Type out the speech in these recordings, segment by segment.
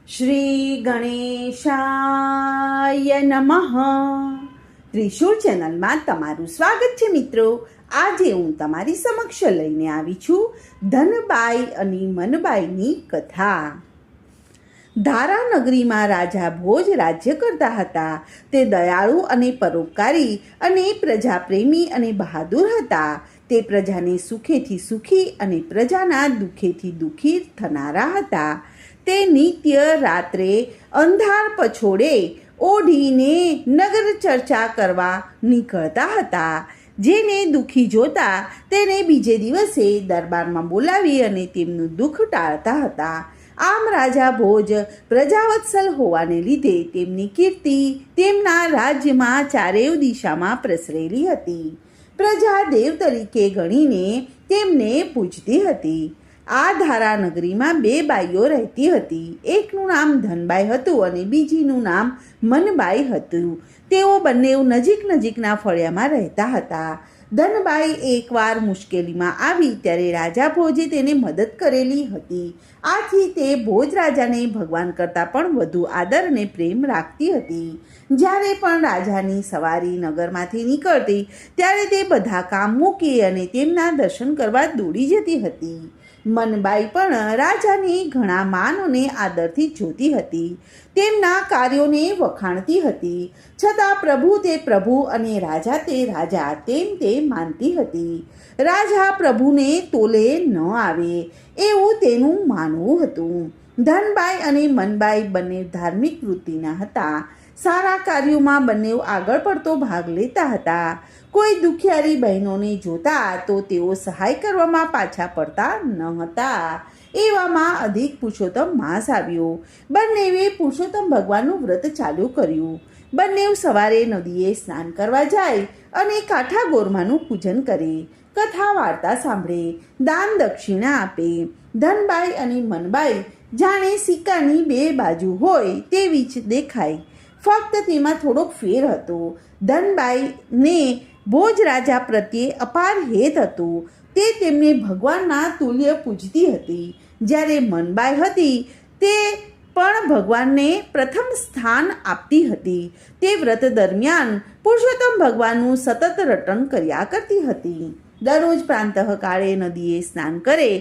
શ્રી ગણેશાય નમઃ. ત્રિશૂળ ચેનલમાં તમારું સ્વાગત છે મિત્રો. આજે હું તમારી સમક્ષ લઈને આવી છું ધનબાઈ અને મનબાઈની કથા. ધારાનગરીમાં રાજા ભોજ રાજ્ય કરતા હતા. તે દયાળુ અને પરોપકારી અને પ્રજાપ્રેમી અને બહાદુર હતા. તે પ્રજાને સુખેથી સુખી અને પ્રજાના દુઃખેથી દુઃખી થનારા હતા. તે નિત્ય રાત્રે અંધાર પછોડે ઓઢીને નગર ચર્ચા કરવા નીકળતા હતા. જેને દુઃખી જોતા તેને બીજે દિવસે દરબારમાં બોલાવી અને તેમનું દુઃખ ટાળતા હતા. આમ રાજા ભોજ પ્રજાવત્સલ હોવાને લીધે તેમની કીર્તિ તેમના રાજ્યમાં ચારેય દિશામાં પ્રસરેલી હતી. પ્રજા દેવ તરીકે ગણીને તેમને પૂજતી હતી. આ ધારાનગરીમાં બે બાઈઓ રહેતી હતી. એકનું નામ ધનબાઈ હતું અને બીજીનું નામ મનબાઈ હતું. તેઓ બંને નજીકના ફળિયામાં રહેતા હતા. ધનબાઈ એકવાર મુશ્કેલીમાં આવી ત્યારે રાજા ભોજે તેને મદદ કરેલી હતી. આથી તે ભોજ રાજાને ભગવાન કરતાં પણ વધુ આદર અને પ્રેમ રાખતી હતી. જ્યારે પણ રાજાની સવારી નગરમાંથી નીકળતી ત્યારે તે બધા કામ મૂકી અને તેમના દર્શન કરવા દોડી જતી હતી. મનબાઈ પણ રાજાને ઘણા માન અને આદરથી જોતી હતી. તેમના કાર્યોને વખાણતી હતી. છતાં પ્રભુ તે પ્રભુ અને રાજા તે રાજા તેમ તે માનતી હતી. રાજા પ્રભુને તોલે ન આવે એવું તેનું માનવું હતું. ધનબાઈ અને મનબાઈ બંને ધાર્મિક વૃત્તિના હતા. સારા કાર્યોમાં બંને આગળ પડતો ભાગ લેતા હતા. કોઈ દુખિયારી બહેનોને જોતા તો તેઓ સહાય કરવામાં પાછા પડતા ન હતા. એવામાં અધિક પુરુષોત્તમ માસ આવ્યો. બંનેએ પુરુષોત્તમ ભગવાનનું વ્રત ચાલુ કર્યું. બંને સવારે નદીએ સ્નાન કરવા જાય અને કાંઠા ગોરમાનું પૂજન કરે, કથા વાર્તા સાંભળે, દાન દક્ષિણા આપે. ધનબાઈ અને મનબાઈ જાણે સિક્કાની બે બાજુ હોય તેવી જ દેખાય. ફક્ત તેમાં થોડોક ફેર હતો. ધનબાઈને ભોજ રાજા પ્રત્યે અપાર હેત હતું. તે તેમને ભગવાનના તુલ્ય પૂજતી હતી. જ્યારે મનબાઈ હતી તે પણ ભગવાનને પ્રથમ સ્થાન આપતી હતી. તે વ્રત દરમિયાન પુરુષોત્તમ ભગવાનનું સતત રટણ કર્યા કરતી હતી. દરરોજ પ્રાંતઃકાળે નદીએ સ્નાન કરે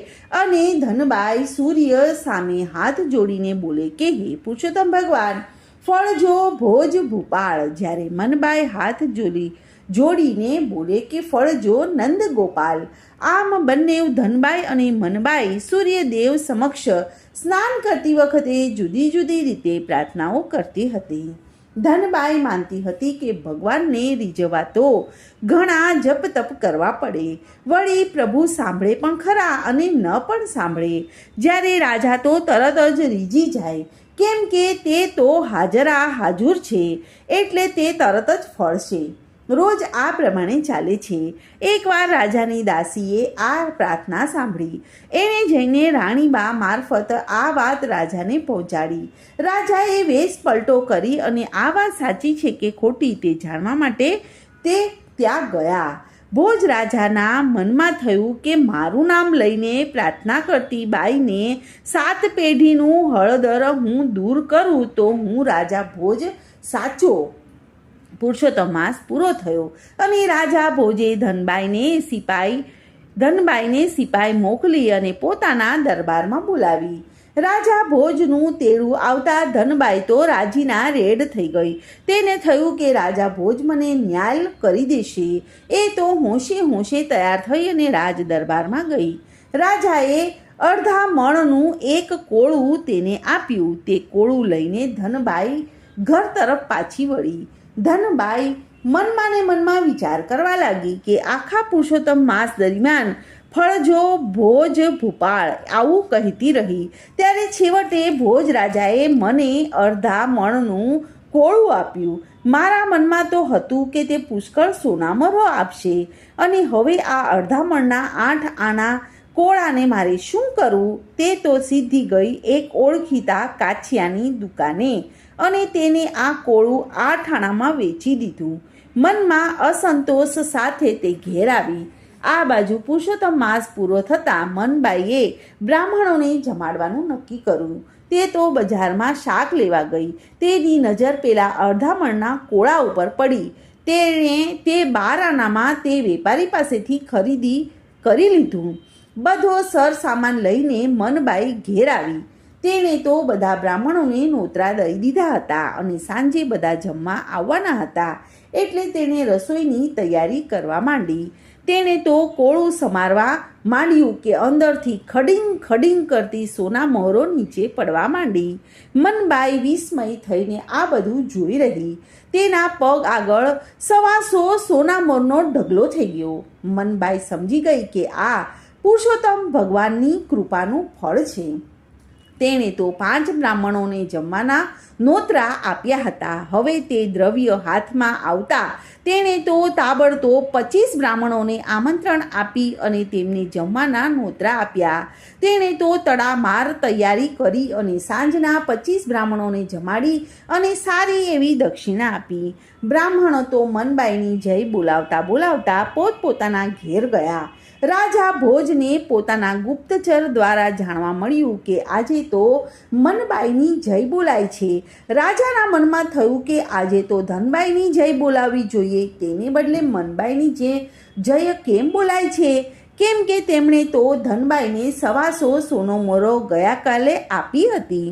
અને ધનબાઈ સૂર્ય સામે હાથ જોડીને બોલે કે હે પુરુષોત્તમ ભગવાન, ફળજો ભોજ ભૂપાળ. જ્યારે મનબાઈ હાથ જોડીને બોલે કે ફળજો નંદ ગોપાલ. આમ બંને ધનબાઈ અને મનબાઈ સૂર્યદેવ સમક્ષ સ્નાન કરતી વખતે જુદી જુદી રીતે પ્રાર્થનાઓ કરતી હતી. ધનબાઈ માનતી હતી કે ભગવાનને રીઝવવા તો ઘણા જપ તપ કરવા પડે. વળી પ્રભુ સાંભળે પણ ખરા અને ન પણ સાંભળે. જ્યારે રાજા તો તરત જ રીઝી જાય, કેમ કે તે તો હાજરા હાજુર છે એટલે તે તરત જ ફળશે. રોજ આ પ્રમાણે ચાલે છે. એકવાર રાજાની દાસીએ આ પ્રાર્થના સાંભળી. એણે જઈને રાણીબા મારફત આ વાત રાજાને પહોંચાડી. રાજાએ વેશ પલટો કરી અને આ વાત સાચી છે કે ખોટી તે જાણવા માટે તે ત્યાં ગયા. ભોજ રાજાના મનમાં થયું કે મારું નામ લઈને પ્રાર્થના કરતી બાઈને 7 પેઢીનું હળદર હું દૂર કરું તો હું રાજા ભોજ સાચો. પુરુષોત્તમ માસ પૂરો થયો અને રાજા ભોજે ધનબાઈને સિપાઈ મોકલી અને પોતાના દરબારમાં બોલાવી. રાજા ભોજનું તેડું આવતા ધનબાઈ તો રાજીના રેડ થઈ ગઈ. તેને થયું કે રાજા ભોજ મને ન્યાય કરી દેશે. એ તો હોંશે હોંશે તૈયાર થઈ અને રાજ દરબારમાં ગઈ. રાજાએ અડધા મણનું એક કોળું તેને આપ્યું. તે કોળું લઈને ધનબાઈ ઘર તરફ પાછી વળી. ધનબાઈ મનમાં ને મનમાં વિચાર કરવા લાગી કે આખા પુરુષોત્તમ માસ દરમિયાન ફળજો ભોજ ભૂપાળ આવું કહેતી રહી. ત્યારે છેવટે ભોજ રાજાએ મને અડધા મણનું કોળું આપ્યું. મારા મનમાં તો હતું કે તે પુષ્કળ સોનામરો આપશે અને હવે આ અડધા મણના 8 આના કોળાને મારે શું કરવું? તે તો સીધી ગઈ એક ઓળખીતા કાછિયાની દુકાને અને તેને આ કોળું 8 આણામાં વેચી દીધું. મનમાં અસંતોષ સાથે તે ઘેર આવી. આ બાજુ પુરુષોત્તમ માસ પૂરો થતાં મનબાઈએ બ્રાહ્મણોને જમાડવાનું નક્કી કર્યું. તે તો બજારમાં શાક લેવા ગઈ. તેની નજર પેલા અડધા મણના કોળા ઉપર પડી. તેણે તે 12 આનામાં તે વેપારી પાસેથી ખરીદી કરી લીધું. બધો સર સામાન લઈને મનબાઈ ઘેર આવી. તેણે તો બધા બ્રાહ્મણોને નોતરા દઈ દીધા હતા અને સાંજે બધા જમવા આવવાના હતા, એટલે તેણે રસોઈની તૈયારી કરવા માંડી. તેણે તો કોળું સમારવા માંડ્યું કે અંદરથી ખડીંગ ખડીંગ કરતી સોના મહોરો નીચે પડવા માંડી. મનબાઈ વિસ્મય થઈને આ બધું જોઈ રહી. તેના પગ આગળ 125 સોના મોરનો ઢગલો થઈ ગયો. મનબાઈ સમજી ગઈ કે આ પુરુષોત્તમ ભગવાનની કૃપાનું ફળ છે. તેણે તો 5 બ્રાહ્મણોને જમવાના નોતરા આપ્યા હતા. હવે તે દ્રવ્ય હાથમાં આવતા તેણે તો તાબડતોબ 25 બ્રાહ્મણોને આમંત્રણ આપી અને તેમને જમવાના નોતરા આપ્યા. તેણે તો તડામાર તૈયારી કરી અને સાંજના 25 બ્રાહ્મણોને જમાડી અને સારી એવી દક્ષિણા આપી. બ્રાહ્મણો તો મનબાઈની જય બોલાવતા બોલાવતા પોતપોતાના ઘેર ગયા. રાજા ભોજને પોતાના ગુપ્તચર દ્વારા જાણવા મળ્યું કે આજે તો મનબાઈની જય બોલાય છે. રાજાના મનમાં થયું કે આજે તો ધનબાઈની જય બોલાવવી જોઈએ, તેને બદલે મનબાઈની જય કેમ બોલાય છે? કેમ કે તેમણે તો ધનબાઈને 125 સોનો મોરો ગયા કાલે આપી હતી.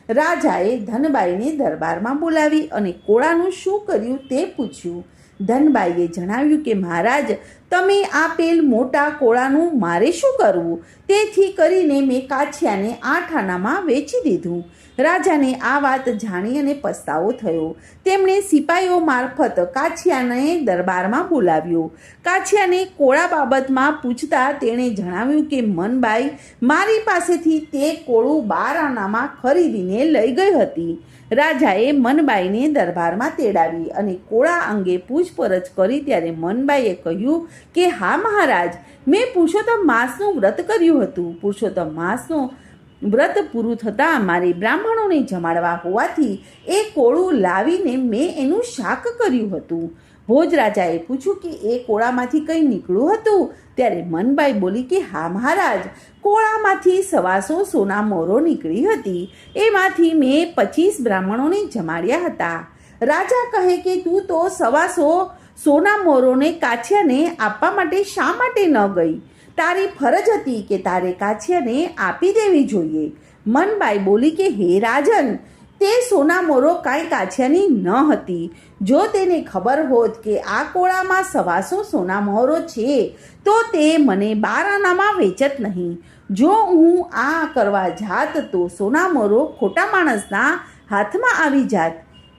રાજાએ ધનબાઈને દરબારમાં બોલાવી અને કોળાનું શું કર્યું તે પૂછ્યું. ધનબાઈએ જણાવ્યું કે મહારાજ, તમે આપેલ મોટા કોળાનું મારે શું કરવું? તેથી કરીને મેં કાછિયાને 8 આનામાં વેચી દીધું. રાજાને આ વાત જાણી અને પસ્તાવો થયો. તેમણે સિપાઈઓ મારફત કાછિયાને દરબારમાં બોલાવ્યો. કાછિયાને કોળા બાબતમાં પૂછતા તેણે જણાવ્યું કે મનબાઈ મારી પાસેથી તે કોળું 12 આનામાં ખરીદીને લઈ ગઈ હતી. રાજાએ મનબાઈને દરબારમાં તેડાવી અને કોળા અંગે પૂછપરછ કરી ત્યારે મનબાઈએ કહ્યું કે હા મહારાજ, મેં પુરુષોત્તમ માસનું વ્રત કર્યું હતું. પુરુષોત્તમ માસનું વ્રત પૂરું થતાં મારે બ્રાહ્મણોને જમાડવા હોવાથી એ કોળું લાવીને મેં એનું શાક કર્યું હતું. ભોજરાજાએ પૂછ્યું કે એ કોળામાંથી કંઈ નીકળ્યું હતું? ત્યારે મનબાઈ બોલી કે હા મહારાજ, કોળામાંથી 125 સોના મોરો નીકળી હતી. એમાંથી મેં 25 બ્રાહ્મણોને જમાડ્યા હતા. રાજા કહે કે તું તો 125 સોના મોરોને કાછિયાને આપવા માટે શા માટે ન ગઈ? તારી ફરજ હતી કે તારે કાછિયાને આપી દેવી જોઈએ. મનબાઈ બોલી કે હે રાજન, તે સોના મોરો કાંઈ કાછિયાની ન હતી. જો તેને ખબર હોત કે આ કોળામાં 125 સોના મોહરો છે તો તે મને 12 આનામાં વેચત નહીં. જો હું આ કરવા જાત તો સોના મોરો ખોટા માણસના હાથમાં આવી જાત.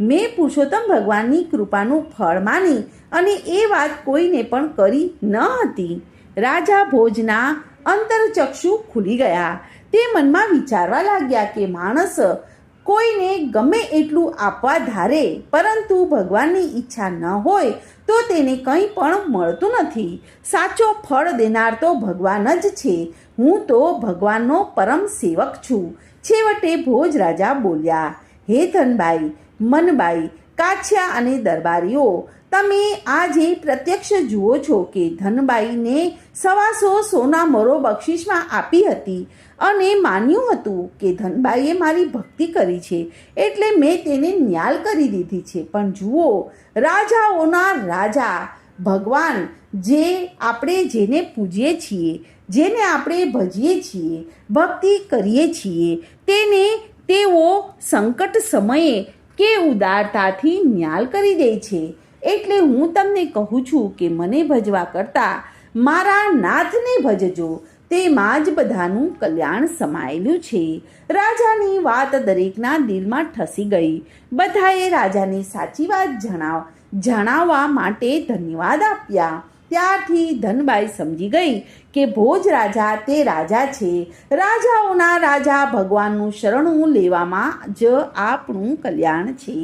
મેં પુરુષોત્તમ ભગવાનની કૃપાનું ફળ માની અને એ વાત કોઈને પણ કરી ન હતી. રાજા ભોજના અંતરચક્ષુ ખુલી ગયા. તે મનમાં વિચારવા લાગ્યા કે માણસ કોઈને ગમે એટલું આપવા ધારે, પરંતુ ભગવાનની ઈચ્છા ન હોય તો તેને કંઈ પણ મળતું નથી. સાચો ફળ દેનાર તો ભગવાન જ છે. હું તો ભગવાનનો પરમ સેવક છું. છેવટે ભોજ રાજા બોલ્યા, હે ધનબાઈ, મનબાઈ, કાછિયા અને દરબારીઓ, તમે આજે પ્રત્યક્ષ જુઓ છો કે ધનબાઈને 125 સોના મોરો બક્ષિસમાં આપી હતી અને માન્યું હતું કે ધનબાઈએ મારી ભક્તિ કરી છે એટલે મેં તેને ન્યાલ કરી દીધી છે. પણ જુઓ, રાજાઓના રાજા ભગવાન, જે આપણે જેને પૂજીએ છીએ, જેને આપણે ભજીએ છીએ, ભક્તિ કરીએ છીએ, તેને તેઓ સંકટ સમયે કે ઉદારતાથી ન્યાલ કરી દે છે. એટલે હું તમને કહું છું કે મને ભજવા કરતાં મારા નાથને ભજજો, તેમાં જ બધાનું કલ્યાણ સમાયેલું છે. રાજાની વાત દરેકના દિલમાં ઠસી ગઈ. બધાએ રાજાને સાચી વાત જણાવવા માટે ધન્યવાદ આપ્યા. ત્યારથી ધનબાઈ સમજી ગઈ કે ભોજ રાજા તે રાજા છે. રાજાઓના રાજા ભગવાનનું શરણું લેવામાં જ આપણું કલ્યાણ છે.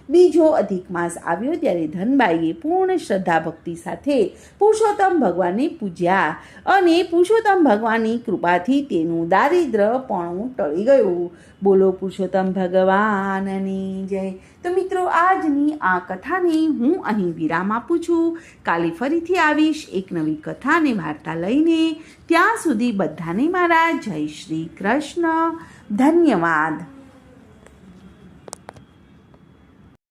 બીજો અધિક માસ આવ્યો ત્યારે ધનબાઈએ પૂર્ણ શ્રદ્ધા ભક્તિ સાથે પુરુષોત્તમ ભગવાનને પૂજ્યા અને પુરુષોત્તમ ભગવાનની કૃપાથી તેનું દારિદ્રપણું ટળી ગયું. બોલો પુરુષોત્તમ ભગવાનની જય. તો મિત્રો, આજની આ કથાને હું અહીં વિરામ આપું છું. કાલે ફરીથી આવીશ એક નવી કથા અને વાર્તા લઈને. ત્યાં સુધી બધાને મારા જય શ્રી કૃષ્ણ. ધન્યવાદ.